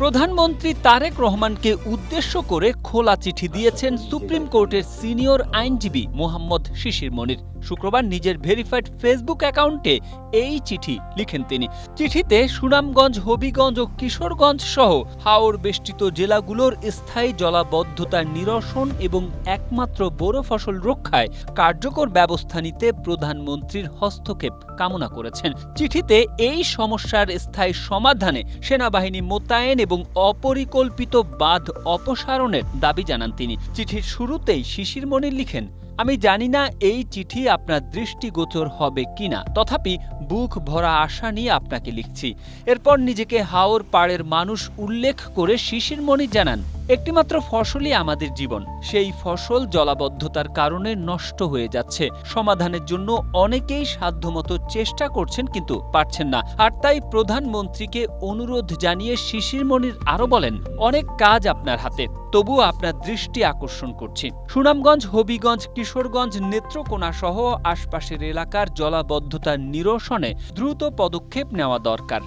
প্রধানমন্ত্রী তারেক রহমানকে উদ্দেশ্য করে খোলা চিঠি দিয়েছেন সুপ্রিম কোর্টের সিনিয়র আইনজীবী মোহাম্মদ শিশির মনির। শুক্রবার নিজের ভেরিফাইড ফেসবুক অ্যাকাউন্টে এই চিঠি লিখেন তিনি। চিঠিতে সুনামগঞ্জ, হবিগঞ্জ ও কিশোরগঞ্জ সহ হাওর বেষ্টিত জেলাগুলোর স্থায়ী জলাবদ্ধতা নিরসন এবং একমাত্র বোরো ফসল রক্ষায় কার্যকর ব্যবস্থা নিতে প্রধানমন্ত্রীর হস্তক্ষেপ কামনা করেছেন। চিঠিতে এই সমস্যার স্থায়ী সমাধানে সেনাবাহিনী মোতায়েন এবং অপরিকল্পিত বাঁধ অপসারণের দাবি জানান তিনি। চিঠির শুরুতেই শিশির মনির লিখেন, আমি জানি না এই চিঠি আপনার দৃষ্টিগোচর হবে কিনা, তথাপি বুক ভরা আশা নিয়ে আপনাকে লিখছি। এরপর নিজেকে হাওর পাড়ের মানুষ উল্লেখ করে শিশির মনির জানান, একটিমাত্র ফসলই আমাদের জীবন, সেই ফসল জলাবদ্ধতার কারণে নষ্ট হয়ে যাচ্ছে। সমাধানের জন্য অনেকেই সাধ্যমতো চেষ্টা করছেন কিন্তু পারছেন না। আর তাই প্রধানমন্ত্রীকে অনুরোধ জানিয়ে শিশির মনির আরো বলেন, অনেক কাজ আপনার হাতে, তবুও আপনার দৃষ্টি আকর্ষণ করছি। সুনামগঞ্জ, হবিগঞ্জ, কিশোরগঞ্জ, নেত্রকোনা সহ আশপাশের এলাকার জলাবদ্ধতা নিরসনে দ্রুত পদক্ষেপ নেওয়া দরকার।